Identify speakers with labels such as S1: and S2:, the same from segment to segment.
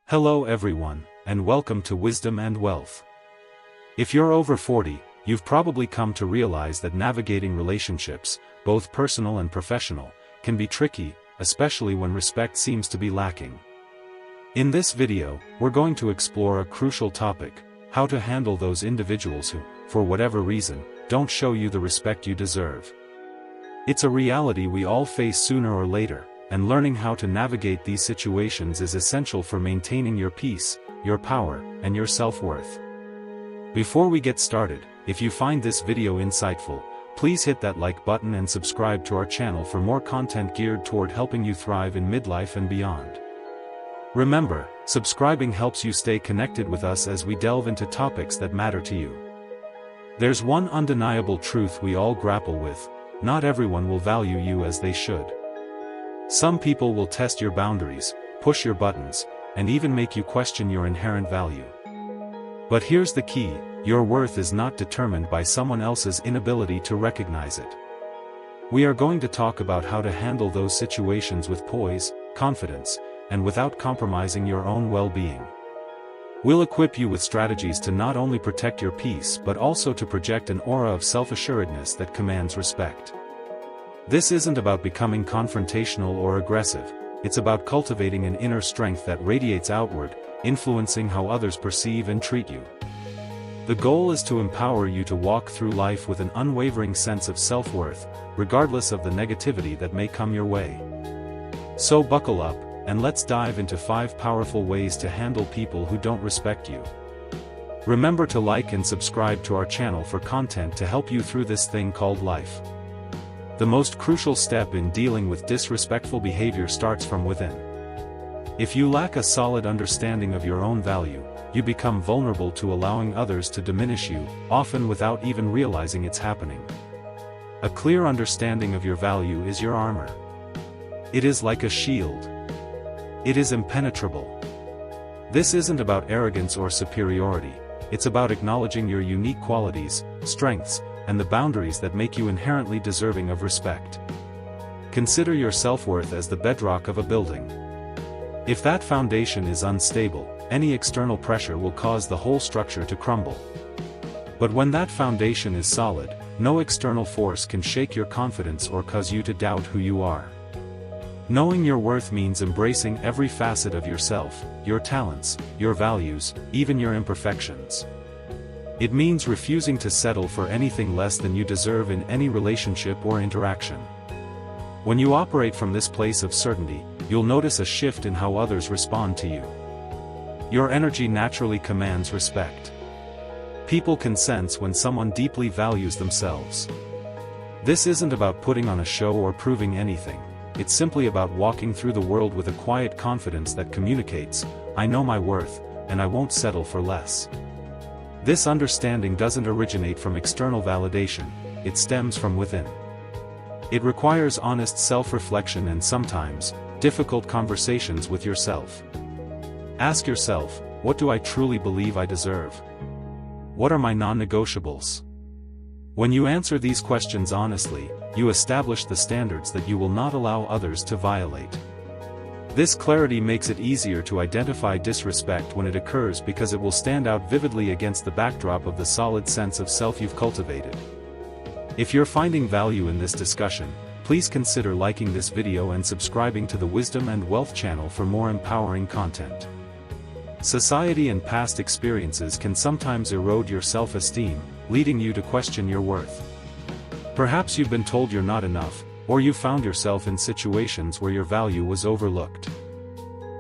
S1: Hello everyone, and welcome to Wisdom and Wealth. If you're over 40, you've probably come to realize that navigating relationships, both personal and professional, can be tricky, especially when respect seems to be lacking. In this video, we're going to explore a crucial topic: how to handle those individuals who, for whatever reason, don't show you the respect you deserve. It's a reality we all face sooner or later, and learning how to navigate these situations is essential for maintaining your peace, your power, and your self-worth. Before we get started, if you find this video insightful, please hit that like button and subscribe to our channel for more content geared toward helping you thrive in midlife and beyond. Remember, subscribing helps you stay connected with us as we delve into topics that matter to you. There's one undeniable truth we all grapple with: not everyone will value you as they should. Some people will test your boundaries, push your buttons, and even make you question your inherent value. But here's the key: your worth is not determined by someone else's inability to recognize it. We are going to talk about how to handle those situations with poise, confidence, and without compromising your own well-being. We'll equip you with strategies to not only protect your peace but also to project an aura of self-assuredness that commands respect. This isn't about becoming confrontational or aggressive, it's about cultivating an inner strength that radiates outward, influencing how others perceive and treat you. The goal is to empower you to walk through life with an unwavering sense of self-worth, regardless of the negativity that may come your way. So buckle up, and let's dive into 5 powerful ways to handle people who don't respect you. Remember to like and subscribe to our channel for content to help you through this thing called life. The most crucial step in dealing with disrespectful behavior starts from within. If you lack a solid understanding of your own value, you become vulnerable to allowing others to diminish you, often without even realizing it's happening. A clear understanding of your value is your armor. It is like a shield. It is impenetrable. This isn't about arrogance or superiority, it's about acknowledging your unique qualities, strengths, and the boundaries that make you inherently deserving of respect. Consider your self-worth as the bedrock of a building. If that foundation is unstable, any external pressure will cause the whole structure to crumble. But when that foundation is solid, no external force can shake your confidence or cause you to doubt who you are. Knowing your worth means embracing every facet of yourself, your talents, your values, even your imperfections. It means refusing to settle for anything less than you deserve in any relationship or interaction. When you operate from this place of certainty, you'll notice a shift in how others respond to you. Your energy naturally commands respect. People can sense when someone deeply values themselves. This isn't about putting on a show or proving anything. It's simply about walking through the world with a quiet confidence that communicates, "I know my worth, and I won't settle for less." This understanding doesn't originate from external validation, it stems from within. It requires honest self-reflection and sometimes, difficult conversations with yourself. Ask yourself, what do I truly believe I deserve? What are my non-negotiables? When you answer these questions honestly, you establish the standards that you will not allow others to violate. This clarity makes it easier to identify disrespect when it occurs because it will stand out vividly against the backdrop of the solid sense of self you've cultivated. If you're finding value in this discussion, please consider liking this video and subscribing to the Wisdom and Wealth channel for more empowering content. Society and past experiences can sometimes erode your self-esteem, leading you to question your worth. Perhaps you've been told you're not enough, or you found yourself in situations where your value was overlooked.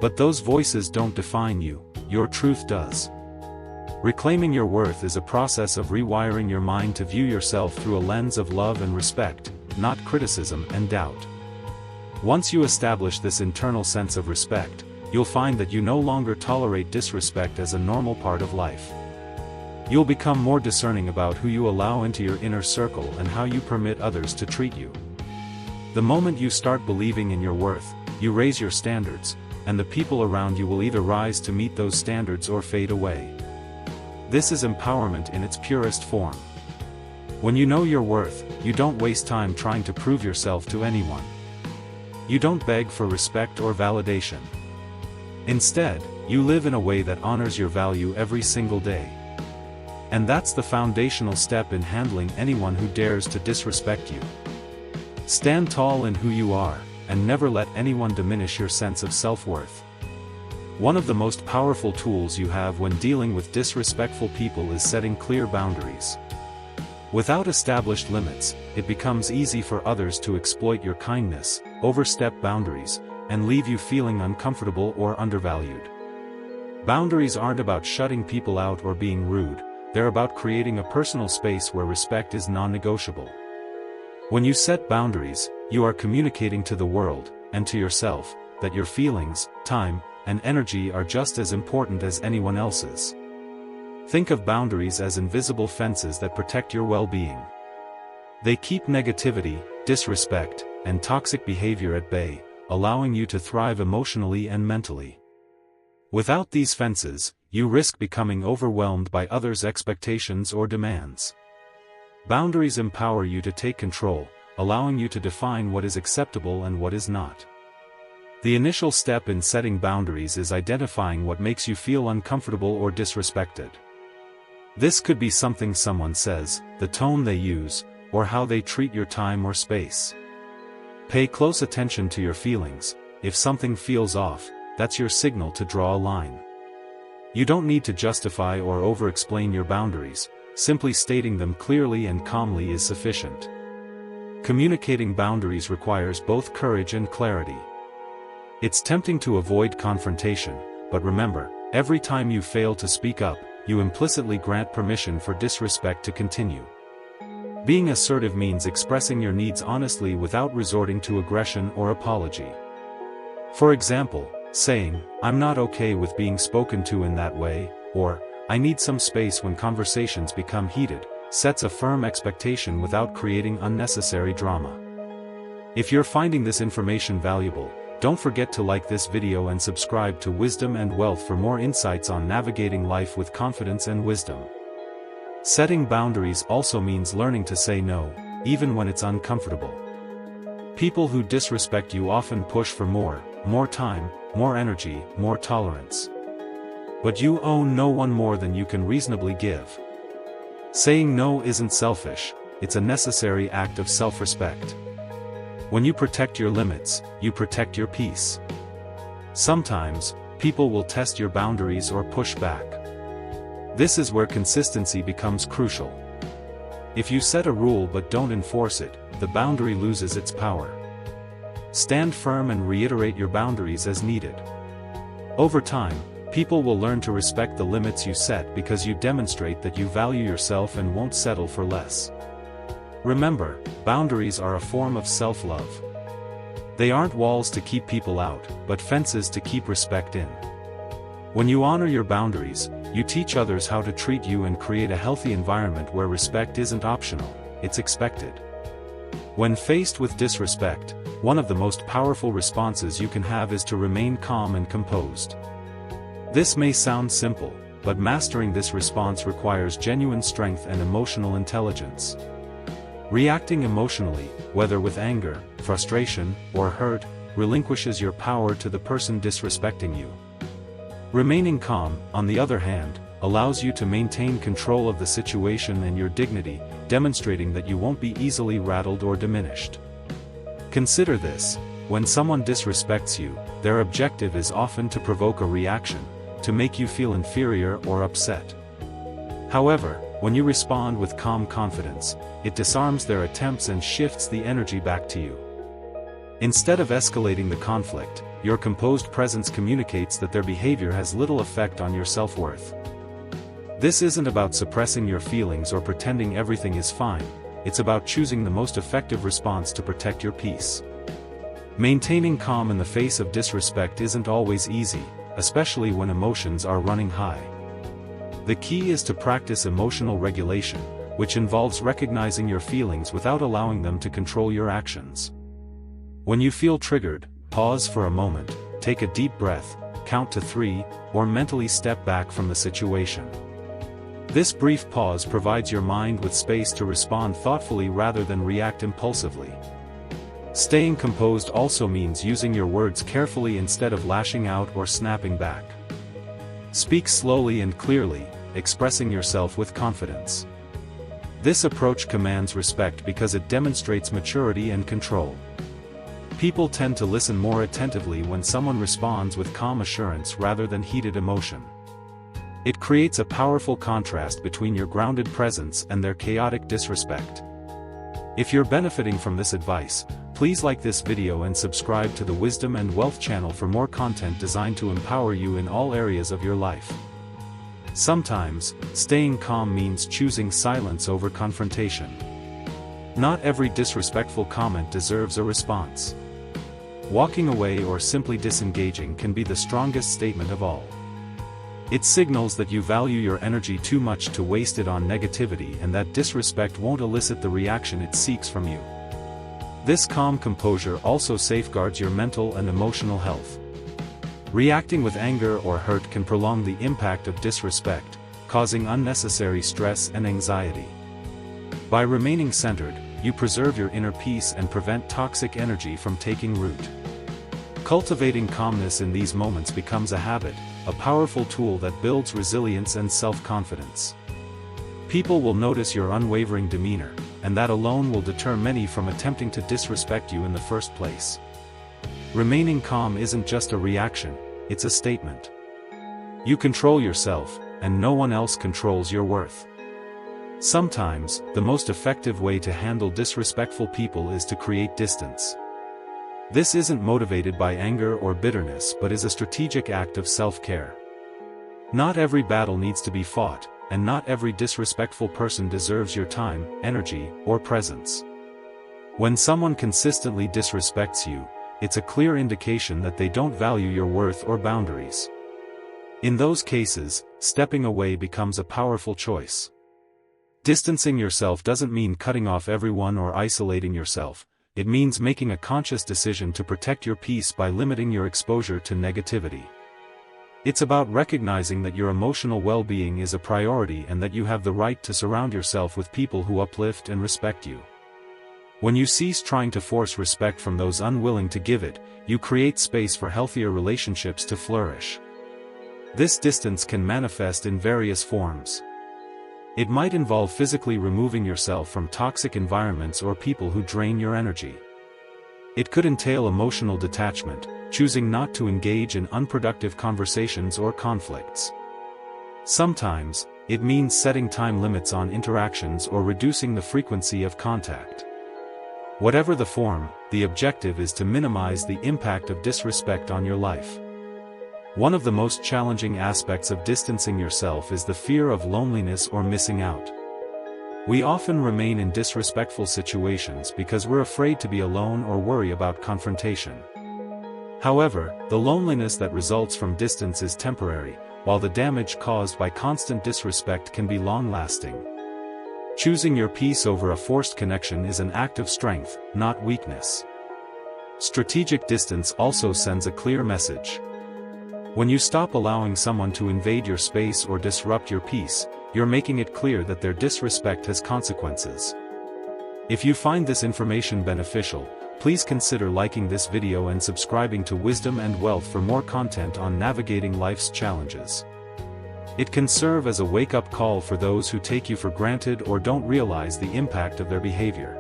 S1: But those voices don't define you, your truth does. Reclaiming your worth is a process of rewiring your mind to view yourself through a lens of love and respect, not criticism and doubt. Once you establish this internal sense of respect, you'll find that you no longer tolerate disrespect as a normal part of life. You'll become more discerning about who you allow into your inner circle and how you permit others to treat you. The moment you start believing in your worth, you raise your standards, and the people around you will either rise to meet those standards or fade away. This is empowerment in its purest form. When you know your worth, you don't waste time trying to prove yourself to anyone. You don't beg for respect or validation. Instead, you live in a way that honors your value every single day. And that's the foundational step in handling anyone who dares to disrespect you. Stand tall in who you are, and never let anyone diminish your sense of self-worth. One of the most powerful tools you have when dealing with disrespectful people is setting clear boundaries. Without established limits, it becomes easy for others to exploit your kindness, overstep boundaries, and leave you feeling uncomfortable or undervalued. Boundaries aren't about shutting people out or being rude, they're about creating a personal space where respect is non-negotiable. When you set boundaries, you are communicating to the world, and to yourself, that your feelings, time, and energy are just as important as anyone else's. Think of boundaries as invisible fences that protect your well-being. They keep negativity, disrespect, and toxic behavior at bay, allowing you to thrive emotionally and mentally. Without these fences, you risk becoming overwhelmed by others' expectations or demands. Boundaries empower you to take control, allowing you to define what is acceptable and what is not. The initial step in setting boundaries is identifying what makes you feel uncomfortable or disrespected. This could be something someone says, the tone they use, or how they treat your time or space. Pay close attention to your feelings. If something feels off, that's your signal to draw a line. You don't need to justify or over-explain your boundaries, simply stating them clearly and calmly is sufficient. Communicating boundaries requires both courage and clarity. It's tempting to avoid confrontation, but remember, every time you fail to speak up, you implicitly grant permission for disrespect to continue. Being assertive means expressing your needs honestly without resorting to aggression or apology. For example, saying, "I'm not okay with being spoken to in that way," or, "I need some space" when conversations become heated, sets a firm expectation without creating unnecessary drama. If you're finding this information valuable, don't forget to like this video and subscribe to Wisdom and Wealth for more insights on navigating life with confidence and wisdom. Setting boundaries also means learning to say no, even when it's uncomfortable. People who disrespect you often push for more time, more energy, more tolerance. But you own no one more than you can reasonably give. Saying no isn't selfish, it's a necessary act of self-respect. When you protect your limits, you protect your peace. Sometimes, people will test your boundaries or push back. This is where consistency becomes crucial. If you set a rule but don't enforce it, the boundary loses its power. Stand firm and reiterate your boundaries as needed. Over time, people will learn to respect the limits you set because you demonstrate that you value yourself and won't settle for less. Remember, boundaries are a form of self-love. They aren't walls to keep people out, but fences to keep respect in. When you honor your boundaries, you teach others how to treat you and create a healthy environment where respect isn't optional, it's expected. When faced with disrespect, one of the most powerful responses you can have is to remain calm and composed. This may sound simple, but mastering this response requires genuine strength and emotional intelligence. Reacting emotionally, whether with anger, frustration, or hurt, relinquishes your power to the person disrespecting you. Remaining calm, on the other hand, allows you to maintain control of the situation and your dignity, demonstrating that you won't be easily rattled or diminished. Consider this: when someone disrespects you, their objective is often to provoke a reaction, to make you feel inferior or upset. However, when you respond with calm confidence, it disarms their attempts and shifts the energy back to you. Instead of escalating the conflict, your composed presence communicates that their behavior has little effect on your self-worth. This isn't about suppressing your feelings or pretending everything is fine, it's about choosing the most effective response to protect your peace. Maintaining calm in the face of disrespect isn't always easy, especially when emotions are running high. The key is to practice emotional regulation, which involves recognizing your feelings without allowing them to control your actions. When you feel triggered, pause for a moment, take a deep breath, count to 3, or mentally step back from the situation. This brief pause provides your mind with space to respond thoughtfully rather than react impulsively. Staying composed also means using your words carefully instead of lashing out or snapping back. Speak slowly and clearly, expressing yourself with confidence. This approach commands respect because it demonstrates maturity and control. People tend to listen more attentively when someone responds with calm assurance rather than heated emotion. It creates a powerful contrast between your grounded presence and their chaotic disrespect. If you're benefiting from this advice, please like this video and subscribe to the Wisdom and Wealth channel for more content designed to empower you in all areas of your life. Sometimes, staying calm means choosing silence over confrontation. Not every disrespectful comment deserves a response. Walking away or simply disengaging can be the strongest statement of all. It signals that you value your energy too much to waste it on negativity and that disrespect won't elicit the reaction it seeks from you. This calm composure also safeguards your mental and emotional health. Reacting with anger or hurt can prolong the impact of disrespect, causing unnecessary stress and anxiety. By remaining centered, you preserve your inner peace and prevent toxic energy from taking root. Cultivating calmness in these moments becomes a habit, a powerful tool that builds resilience and self-confidence. People will notice your unwavering demeanor, and that alone will deter many from attempting to disrespect you in the first place. Remaining calm isn't just a reaction, it's a statement. You control yourself, and no one else controls your worth. Sometimes, the most effective way to handle disrespectful people is to create distance. This isn't motivated by anger or bitterness but is a strategic act of self-care. Not every battle needs to be fought, and not every disrespectful person deserves your time, energy, or presence. When someone consistently disrespects you, it's a clear indication that they don't value your worth or boundaries. In those cases, stepping away becomes a powerful choice. Distancing yourself doesn't mean cutting off everyone or isolating yourself. It means making a conscious decision to protect your peace by limiting your exposure to negativity. It's about recognizing that your emotional well-being is a priority and that you have the right to surround yourself with people who uplift and respect you. When you cease trying to force respect from those unwilling to give it, you create space for healthier relationships to flourish. This distance can manifest in various forms. It might involve physically removing yourself from toxic environments or people who drain your energy. It could entail emotional detachment, choosing not to engage in unproductive conversations or conflicts. Sometimes, it means setting time limits on interactions or reducing the frequency of contact. Whatever the form, the objective is to minimize the impact of disrespect on your life. One of the most challenging aspects of distancing yourself is the fear of loneliness or missing out. We often remain in disrespectful situations because we're afraid to be alone or worry about confrontation. However, the loneliness that results from distance is temporary, while the damage caused by constant disrespect can be long-lasting. Choosing your peace over a forced connection is an act of strength, not weakness. Strategic distance also sends a clear message. When you stop allowing someone to invade your space or disrupt your peace, you're making it clear that their disrespect has consequences. If you find this information beneficial, please consider liking this video and subscribing to Wisdom and Wealth for more content on navigating life's challenges. It can serve as a wake-up call for those who take you for granted or don't realize the impact of their behavior.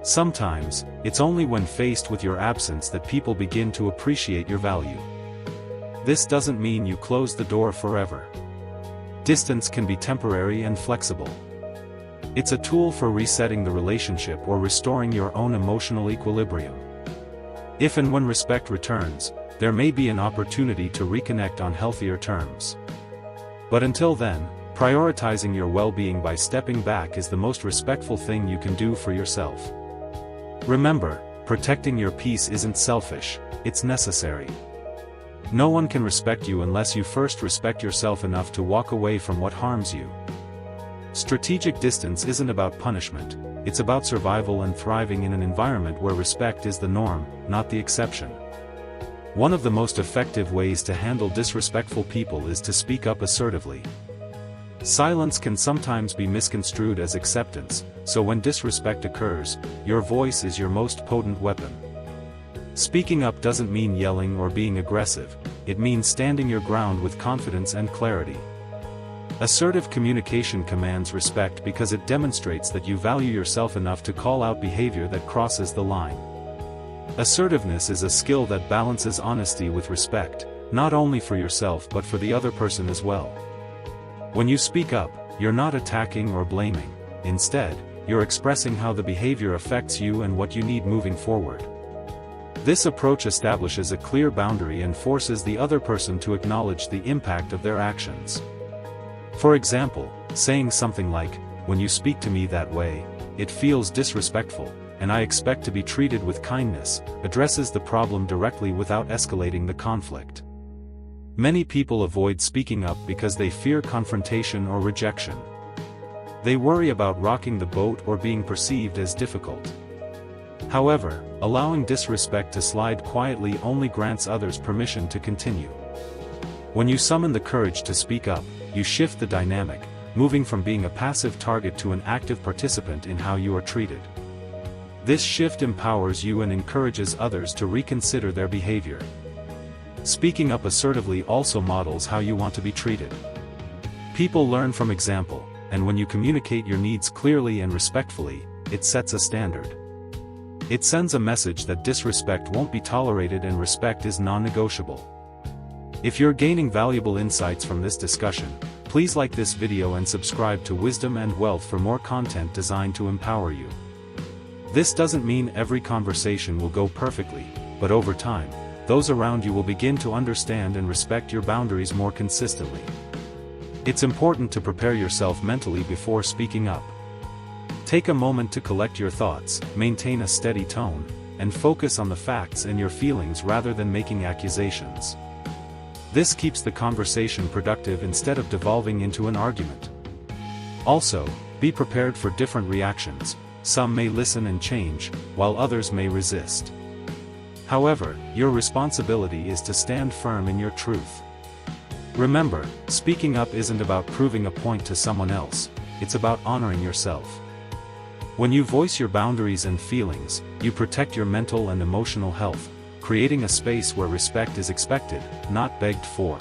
S1: Sometimes, it's only when faced with your absence that people begin to appreciate your value. This doesn't mean you close the door forever. Distance can be temporary and flexible. It's a tool for resetting the relationship or restoring your own emotional equilibrium. If and when respect returns, there may be an opportunity to reconnect on healthier terms. But until then, prioritizing your well-being by stepping back is the most respectful thing you can do for yourself. Remember, protecting your peace isn't selfish, it's necessary. No one can respect you unless you first respect yourself enough to walk away from what harms you. Strategic distance isn't about punishment, it's about survival and thriving in an environment where respect is the norm, not the exception. One of the most effective ways to handle disrespectful people is to speak up assertively. Silence can sometimes be misconstrued as acceptance, so when disrespect occurs, your voice is your most potent weapon. Speaking up doesn't mean yelling or being aggressive, it means standing your ground with confidence and clarity. Assertive communication commands respect because it demonstrates that you value yourself enough to call out behavior that crosses the line. Assertiveness is a skill that balances honesty with respect, not only for yourself but for the other person as well. When you speak up, you're not attacking or blaming. Instead, you're expressing how the behavior affects you and what you need moving forward. This approach establishes a clear boundary and forces the other person to acknowledge the impact of their actions. For example, saying something like, "When you speak to me that way, it feels disrespectful, and I expect to be treated with kindness," addresses the problem directly without escalating the conflict. Many people avoid speaking up because they fear confrontation or rejection. They worry about rocking the boat or being perceived as difficult. However, allowing disrespect to slide quietly only grants others permission to continue. When you summon the courage to speak up, you shift the dynamic, moving from being a passive target to an active participant in how you are treated. This shift empowers you and encourages others to reconsider their behavior. Speaking up assertively also models how you want to be treated. People learn from example, and when you communicate your needs clearly and respectfully, it sets a standard. It sends a message that disrespect won't be tolerated and respect is non-negotiable. If you're gaining valuable insights from this discussion, please like this video and subscribe to Wisdom and Wealth for more content designed to empower you. This doesn't mean every conversation will go perfectly, but over time, those around you will begin to understand and respect your boundaries more consistently. It's important to prepare yourself mentally before speaking up. Take a moment to collect your thoughts, maintain a steady tone, and focus on the facts and your feelings rather than making accusations. This keeps the conversation productive instead of devolving into an argument. Also, be prepared for different reactions. Some may listen and change, while others may resist. However, your responsibility is to stand firm in your truth. Remember, speaking up isn't about proving a point to someone else, it's about honoring yourself. When you voice your boundaries and feelings, you protect your mental and emotional health, creating a space where respect is expected, not begged for.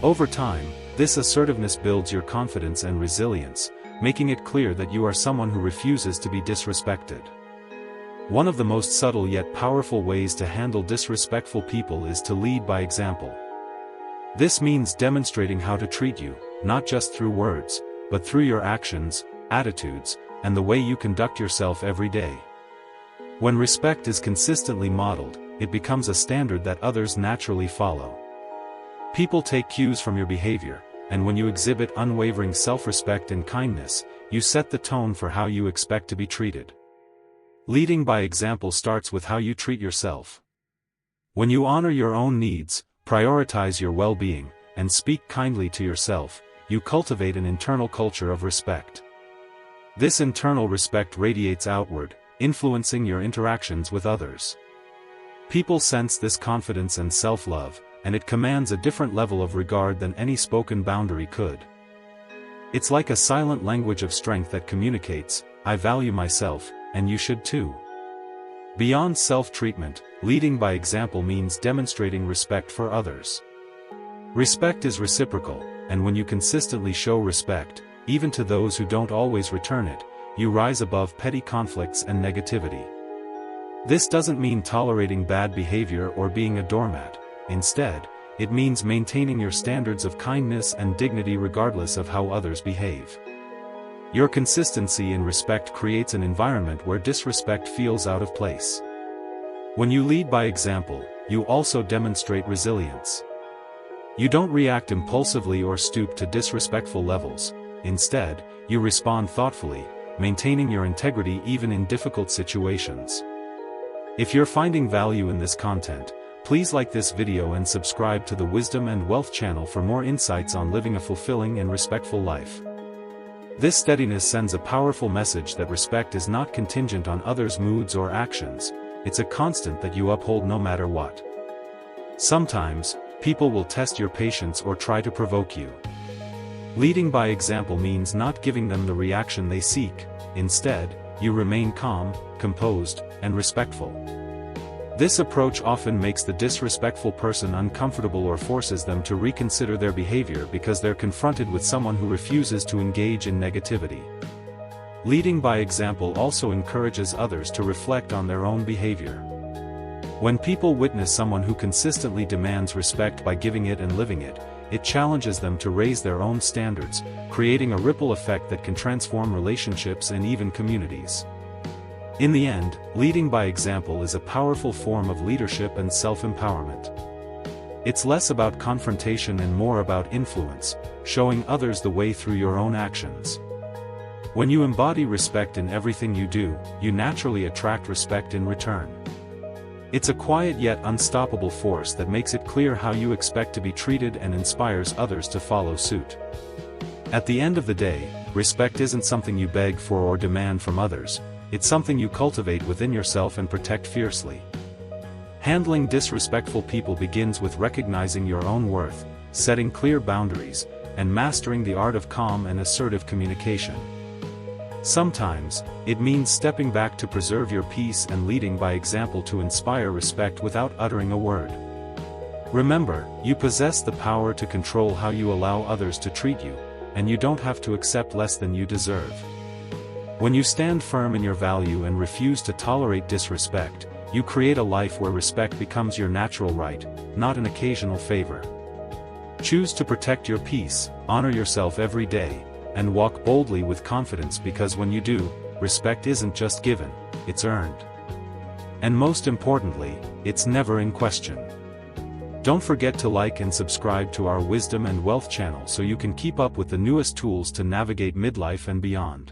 S1: Over time, this assertiveness builds your confidence and resilience, making it clear that you are someone who refuses to be disrespected. One of the most subtle yet powerful ways to handle disrespectful people is to lead by example. This means demonstrating how to treat you, not just through words, but through your actions, attitudes, and the way you conduct yourself every day. When respect is consistently modeled, it becomes a standard that others naturally follow. People take cues from your behavior, and when you exhibit unwavering self-respect and kindness, you set the tone for how you expect to be treated. Leading by example starts with how you treat yourself. When you honor your own needs, prioritize your well-being, and speak kindly to yourself, you cultivate an internal culture of respect. This internal respect radiates outward, influencing your interactions with others. People sense this confidence and self-love, and it commands a different level of regard than any spoken boundary could. It's like a silent language of strength that communicates, "I value myself, and you should too." Beyond self-treatment, leading by example means demonstrating respect for others. Respect is reciprocal, and when you consistently show respect, even to those who don't always return it, you rise above petty conflicts and negativity. This doesn't mean tolerating bad behavior or being a doormat. Instead, it means maintaining your standards of kindness and dignity regardless of how others behave. Your consistency in respect creates an environment where disrespect feels out of place. When you lead by example, you also demonstrate resilience. You don't react impulsively or stoop to disrespectful levels. Instead, you respond thoughtfully, maintaining your integrity even in difficult situations. If you're finding value in this content, please like this video and subscribe to the Wisdom and Wealth channel for more insights on living a fulfilling and respectful life. This steadiness sends a powerful message that respect is not contingent on others' moods or actions, it's a constant that you uphold no matter what. Sometimes, people will test your patience or try to provoke you. Leading by example means not giving them the reaction they seek. Instead, you remain calm, composed, and respectful. This approach often makes the disrespectful person uncomfortable or forces them to reconsider their behavior because they're confronted with someone who refuses to engage in negativity. Leading by example also encourages others to reflect on their own behavior. When people witness someone who consistently demands respect by giving it and living it, it challenges them to raise their own standards, creating a ripple effect that can transform relationships and even communities. In the end, leading by example is a powerful form of leadership and self-empowerment. It's less about confrontation and more about influence, showing others the way through your own actions. When you embody respect in everything you do, you naturally attract respect in return. It's a quiet yet unstoppable force that makes it clear how you expect to be treated and inspires others to follow suit. At the end of the day, respect isn't something you beg for or demand from others, it's something you cultivate within yourself and protect fiercely. Handling disrespectful people begins with recognizing your own worth, setting clear boundaries, and mastering the art of calm and assertive communication. Sometimes, it means stepping back to preserve your peace and leading by example to inspire respect without uttering a word. Remember, you possess the power to control how you allow others to treat you, and you don't have to accept less than you deserve. When you stand firm in your value and refuse to tolerate disrespect, you create a life where respect becomes your natural right, not an occasional favor. Choose to protect your peace, honor yourself every day, and walk boldly with confidence because when you do, respect isn't just given, it's earned. And most importantly, it's never in question. Don't forget to like and subscribe to our Wisdom and Wealth channel so you can keep up with the newest tools to navigate midlife and beyond.